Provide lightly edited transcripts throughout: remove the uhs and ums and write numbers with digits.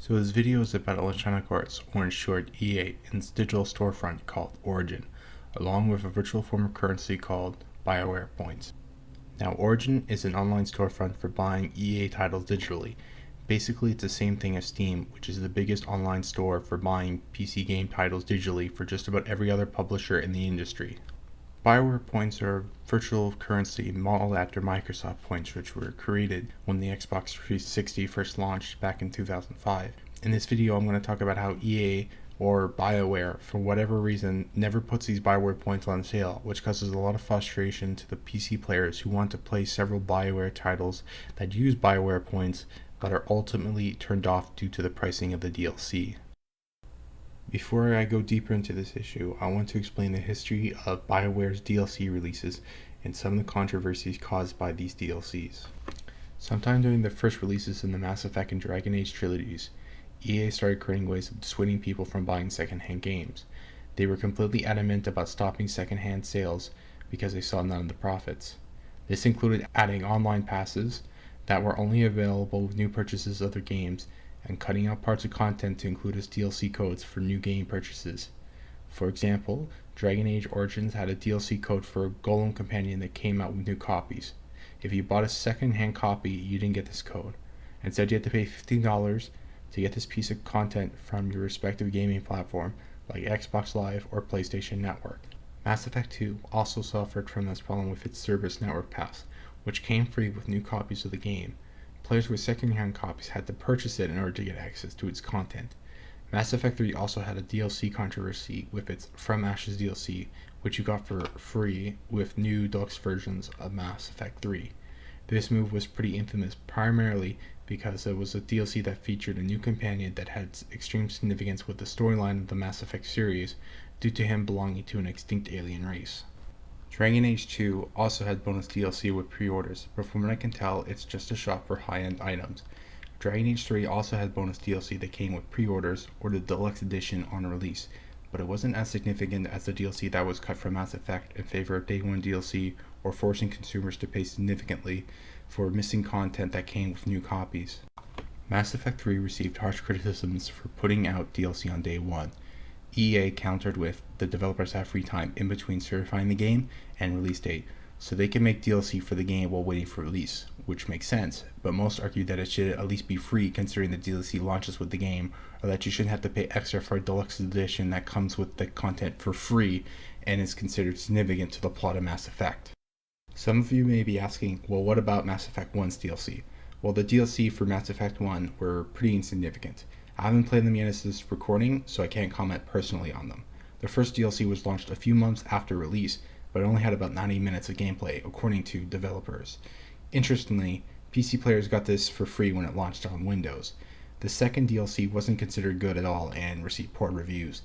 So this video is about Electronic Arts, or in short EA, and its digital storefront called Origin, along with a virtual form of currency called Bioware Points. Now Origin is an online storefront for buying EA titles digitally. Basically it's the same thing as Steam, which is the biggest online store for buying PC game titles digitally for just about every other publisher in the industry. Bioware Points are a virtual currency modeled after Microsoft Points, which were created when the Xbox 360 first launched back in 2005. In this video, I'm going to talk about how EA, or Bioware, for whatever reason, never puts these Bioware Points on sale, which causes a lot of frustration to the PC players who want to play several Bioware titles that use Bioware Points, but are ultimately turned off due to the pricing of the DLC. Before I go deeper into this issue, I want to explain the history of BioWare's DLC releases and some of the controversies caused by these DLCs. Sometime during the first releases in the Mass Effect and Dragon Age trilogies, EA started creating ways of dissuading people from buying secondhand games. They were completely adamant about stopping secondhand sales because they saw none of the profits. This included adding online passes that were only available with new purchases of their games, and cutting out parts of content to include as DLC codes for new game purchases. For example, Dragon Age Origins had a DLC code for a Golem companion that came out with new copies. If you bought a second-hand copy, you didn't get this code. Instead, you had to pay $15 to get this piece of content from your respective gaming platform, like Xbox Live or PlayStation Network. Mass Effect 2 also suffered from this problem with its Service Network Pass, which came free with new copies of the game. Players with second-hand copies had to purchase it in order to get access to its content. Mass Effect 3 also had a DLC controversy with its From Ashes DLC, which you got for free with new deluxe versions of Mass Effect 3. This move was pretty infamous primarily because it was a DLC that featured a new companion that had extreme significance with the storyline of the Mass Effect series due to him belonging to an extinct alien race. Dragon Age 2 also had bonus DLC with pre-orders, but from what I can tell, it's just a shop for high-end items. Dragon Age 3 also had bonus DLC that came with pre-orders or the deluxe edition on release, but it wasn't as significant as the DLC that was cut from Mass Effect in favor of Day 1 DLC or forcing consumers to pay significantly for missing content that came with new copies. Mass Effect 3 received harsh criticisms for putting out DLC on Day 1. EA countered with, the developers have free time in between certifying the game and release date, so they can make DLC for the game while waiting for release, which makes sense, but most argue that it should at least be free considering the DLC launches with the game, or that you shouldn't have to pay extra for a deluxe edition that comes with the content for free and is considered significant to the plot of Mass Effect. Some of you may be asking, well, what about Mass Effect 1's DLC? Well, the DLC for Mass Effect 1 were pretty insignificant. I haven't played them yet as this recording, so I can't comment personally on them. The first DLC was launched a few months after release, but it only had about 90 minutes of gameplay, according to developers. Interestingly, PC players got this for free when it launched on Windows. The second DLC wasn't considered good at all and received poor reviews.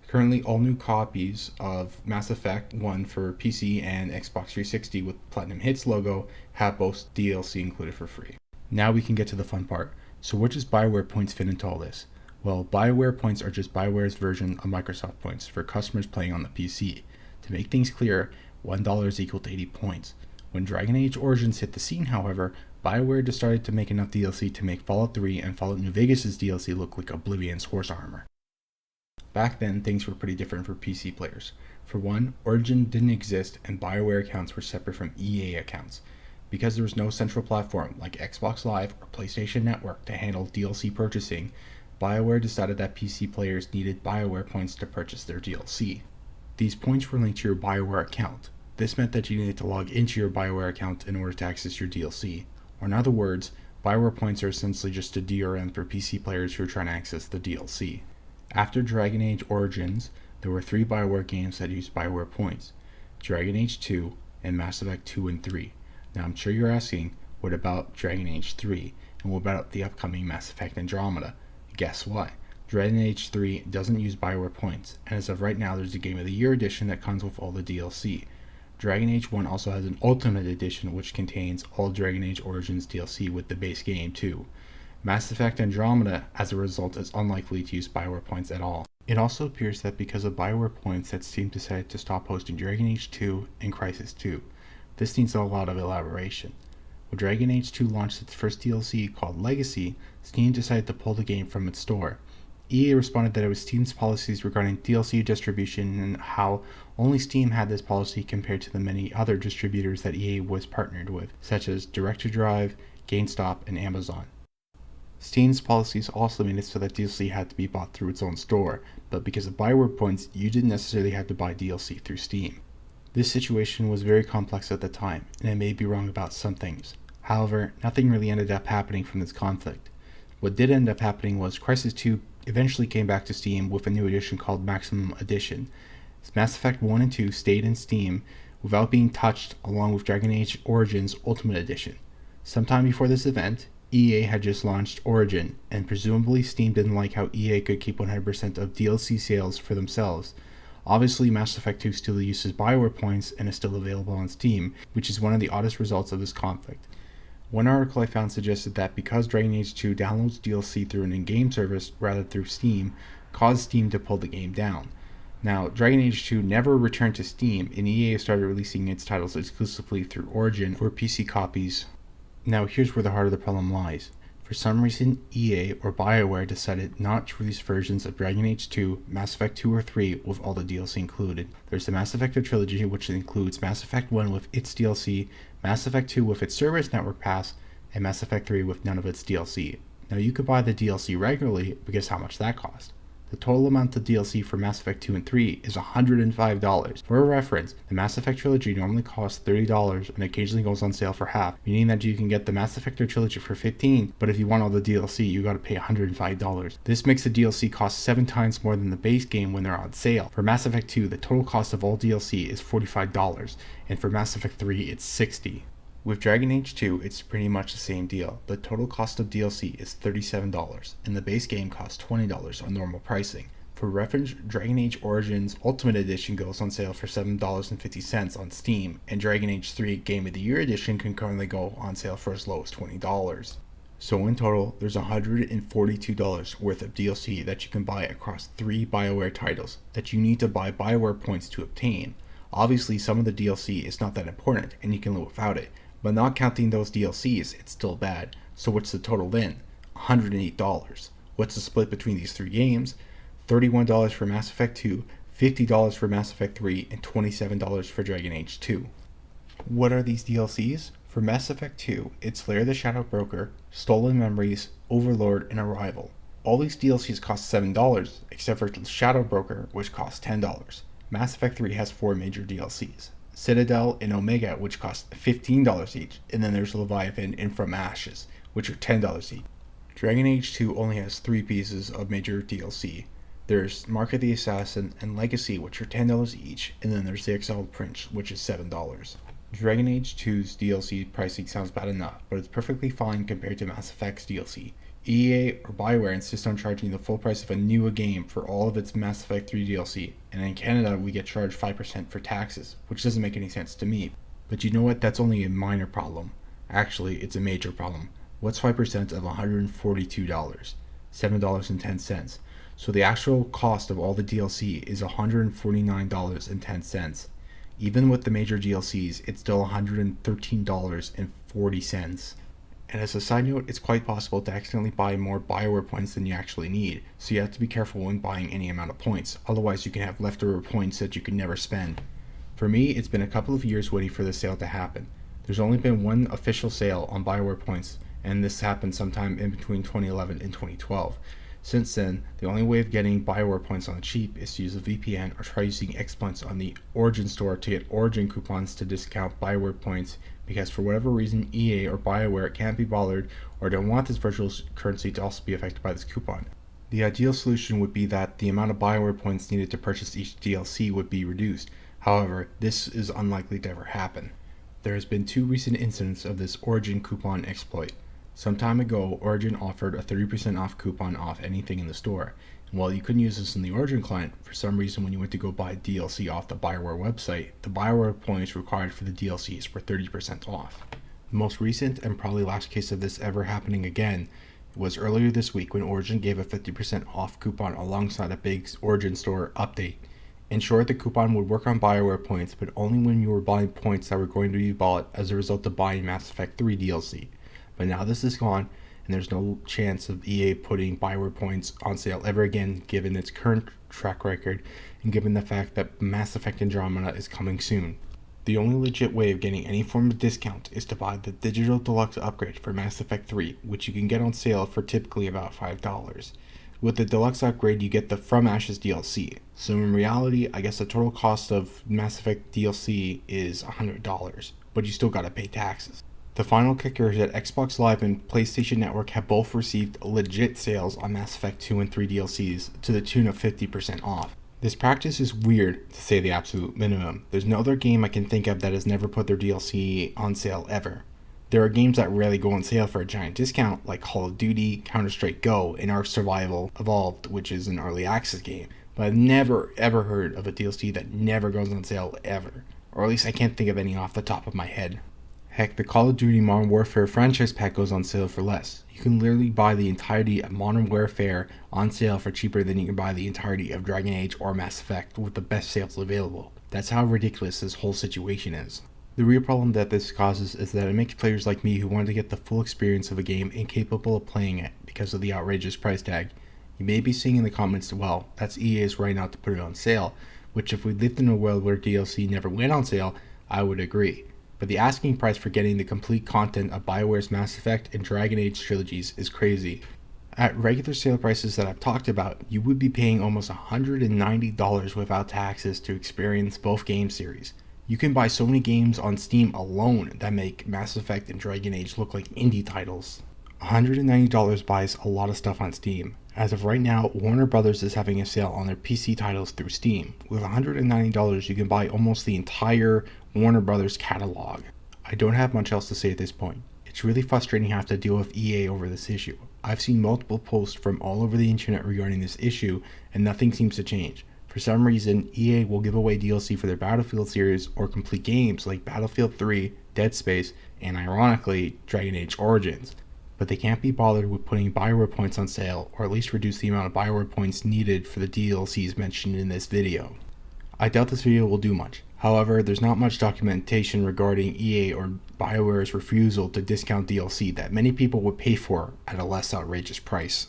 Currently, all new copies of Mass Effect 1 for PC and Xbox 360 with Platinum Hits logo have both DLC included for free. Now we can get to the fun part. So where does Bioware Points fit into all this? Well, Bioware Points are just Bioware's version of Microsoft Points for customers playing on the PC. To make things clear, $1 is equal to 80 points. When Dragon Age Origins hit the scene, however, Bioware decided to make enough DLC to make Fallout 3 and Fallout New Vegas' DLC look like Oblivion's horse armor. Back then, things were pretty different for PC players. For one, Origin didn't exist and Bioware accounts were separate from EA accounts. Because there was no central platform like Xbox Live or PlayStation Network to handle DLC purchasing, Bioware decided that PC players needed Bioware Points to purchase their DLC. These points were linked to your Bioware account. This meant that you needed to log into your Bioware account in order to access your DLC. Or in other words, Bioware Points are essentially just a DRM for PC players who are trying to access the DLC. After Dragon Age Origins, there were 3 Bioware games that used Bioware Points: Dragon Age 2 and Mass Effect 2 and 3. Now I'm sure you're asking, what about Dragon Age 3? And what about the upcoming Mass Effect Andromeda? Guess what? Dragon Age 3 doesn't use Bioware Points, and as of right now there's a Game of the Year edition that comes with all the DLC. Dragon Age 1 also has an Ultimate Edition which contains all Dragon Age Origins DLC with the base game too. Mass Effect Andromeda, as a result, is unlikely to use Bioware Points at all. It also appears that because of Bioware Points that Steam decided to stop hosting Dragon Age 2 and Crysis 2. This needs a lot of elaboration. When Dragon Age 2 launched its first DLC called Legacy, Steam decided to pull the game from its store. EA responded that it was Steam's policies regarding DLC distribution and how only Steam had this policy compared to the many other distributors that EA was partnered with, such as Direct2Drive, GameStop, and Amazon. Steam's policies also made it so that DLC had to be bought through its own store, but because of Bioware Points, you didn't necessarily have to buy DLC through Steam. This situation was very complex at the time, and I may be wrong about some things. However, nothing really ended up happening from this conflict. What did end up happening was Crysis 2 eventually came back to Steam with a new edition called Maximum Edition. Mass Effect 1 and 2 stayed in Steam without being touched, along with Dragon Age Origins Ultimate Edition. Sometime before this event, EA had just launched Origin, and presumably Steam didn't like how EA could keep 100% of DLC sales for themselves. Obviously, Mass Effect 2 still uses Bioware Points and is still available on Steam, which is one of the oddest results of this conflict. One article I found suggested that because Dragon Age 2 downloads DLC through an in-game service rather than through Steam, caused Steam to pull the game down. Now, Dragon Age 2 never returned to Steam, and EA started releasing its titles exclusively through Origin for PC copies. Now, here's where the heart of the problem lies. For some reason, EA or Bioware decided not to release versions of Dragon Age 2, Mass Effect 2 or 3 with all the DLC included. There's the Mass Effect trilogy, which includes Mass Effect 1 with its DLC, Mass Effect 2 with its Service Network Pass, and Mass Effect 3 with none of its DLC. Now, you could buy the DLC regularly, but guess how much that cost? The total amount of DLC for Mass Effect 2 and 3 is $105. For reference, the Mass Effect trilogy normally costs $30 and occasionally goes on sale for half, meaning that you can get the Mass Effect trilogy for $15, but if you want all the DLC, you gotta pay $105. This makes the DLC cost 7 times more than the base game when they're on sale. For Mass Effect 2, the total cost of all DLC is $45, and for Mass Effect 3, it's $60. With Dragon Age 2, it's pretty much the same deal. The total cost of DLC is $37, and the base game costs $20 on normal pricing. For reference, Dragon Age Origins Ultimate Edition goes on sale for $7.50 on Steam, and Dragon Age 3 Game of the Year Edition can currently go on sale for as low as $20. So in total, there's $142 worth of DLC that you can buy across 3 Bioware titles that you need to buy Bioware Points to obtain. Obviously, some of the DLC is not that important, and you can live without it. But not counting those DLCs, it's still bad. So what's the total then? $108. What's the split between these 3 games? $31 for Mass Effect 2, $50 for Mass Effect 3, and $27 for Dragon Age 2. What are these DLCs? For Mass Effect 2, it's Lair the Shadow Broker, Stolen Memories, Overlord, and Arrival. All these DLCs cost $7, except for Shadow Broker, which costs $10. Mass Effect 3 has 4 major DLCs. Citadel and Omega, which cost $15 each, and then there's Leviathan and From Ashes, which are $10 each. Dragon Age 2 only has 3 pieces of major DLC. There's Mark of the Assassin and Legacy, which are $10 each, and then there's the Exiled Prince, which is $7. Dragon Age 2's DLC pricing sounds bad enough, but it's perfectly fine compared to Mass Effect's DLC. EA or Bioware insist on charging the full price of a new game for all of its Mass Effect 3 DLC, and in Canada we get charged 5% for taxes, which doesn't make any sense to me. But you know what, that's only a minor problem. Actually, it's a major problem. What's 5% of $142? $7.10. So the actual cost of all the DLC is $149.10. Even with the major DLCs, it's still $113.40. And as a side note, it's quite possible to accidentally buy more Bioware points than you actually need, so you have to be careful when buying any amount of points, otherwise you can have leftover points that you can never spend. For me, it's been a couple of years waiting for this sale to happen. There's only been one official sale on Bioware points, and this happened sometime in between 2011 and 2012. Since then, the only way of getting Bioware points on the cheap is to use a VPN or try using X points on the Origin store to get Origin coupons to discount Bioware points, because for whatever reason EA or Bioware can't be bothered or don't want this virtual currency to also be affected by this coupon. The ideal solution would be that the amount of Bioware points needed to purchase each DLC would be reduced. However, this is unlikely to ever happen. There has been 2 recent incidents of this Origin coupon exploit. Some time ago, Origin offered a 30% off coupon off anything in the store. And while you couldn't use this in the Origin client, for some reason when you went to go buy DLC off the Bioware website, the Bioware points required for the DLCs were 30% off. The most recent and probably last case of this ever happening again was earlier this week when Origin gave a 50% off coupon alongside a big Origin store update. In short, the coupon would work on Bioware points, but only when you were buying points that were going to be bought as a result of buying Mass Effect 3 DLC. But now this is gone, and there's no chance of EA putting Bioware Points on sale ever again given its current track record and given the fact that Mass Effect Andromeda is coming soon. The only legit way of getting any form of discount is to buy the digital deluxe upgrade for Mass Effect 3, which you can get on sale for typically about $5. With the deluxe upgrade, you get the From Ashes DLC. So in reality, I guess the total cost of Mass Effect DLC is $100, but you still gotta pay taxes. The final kicker is that Xbox Live and PlayStation Network have both received legit sales on Mass Effect 2 and 3 DLCs to the tune of 50% off. This practice is weird, to say the absolute minimum. There's no other game I can think of that has never put their DLC on sale ever. There are games that rarely go on sale for a giant discount, like Call of Duty, Counter-Strike Go, and Ark Survival Evolved, which is an early access game. But I've never ever heard of a DLC that never goes on sale ever. Or at least I can't think of any off the top of my head. Heck, the Call of Duty Modern Warfare franchise pack goes on sale for less. You can literally buy the entirety of Modern Warfare on sale for cheaper than you can buy the entirety of Dragon Age or Mass Effect with the best sales available. That's how ridiculous this whole situation is. The real problem that this causes is that it makes players like me who want to get the full experience of a game incapable of playing it because of the outrageous price tag. You may be seeing in the comments, well, that's EA's right now to put it on sale, which if we lived in a world where DLC never went on sale, I would agree. But the asking price for getting the complete content of Bioware's Mass Effect and Dragon Age trilogies is crazy. At regular sale prices that I've talked about, you would be paying almost $190 without taxes to experience both game series. You can buy so many games on Steam alone that make Mass Effect and Dragon Age look like indie titles. $190 buys a lot of stuff on Steam. As of right now, Warner Brothers is having a sale on their PC titles through Steam. With $190, you can buy almost the entire Warner Brothers catalog. I don't have much else to say at this point. It's really frustrating having to deal with EA over this issue. I've seen multiple posts from all over the internet regarding this issue, and nothing seems to change. For some reason, EA will give away DLC for their Battlefield series or complete games like Battlefield 3, Dead Space, and ironically, Dragon Age Origins. But they can't be bothered with putting Bioware Points on sale, or at least reduce the amount of Bioware Points needed for the DLCs mentioned in this video. I doubt this video will do much. However, there's not much documentation regarding EA or Bioware's refusal to discount DLC that many people would pay for at a less outrageous price.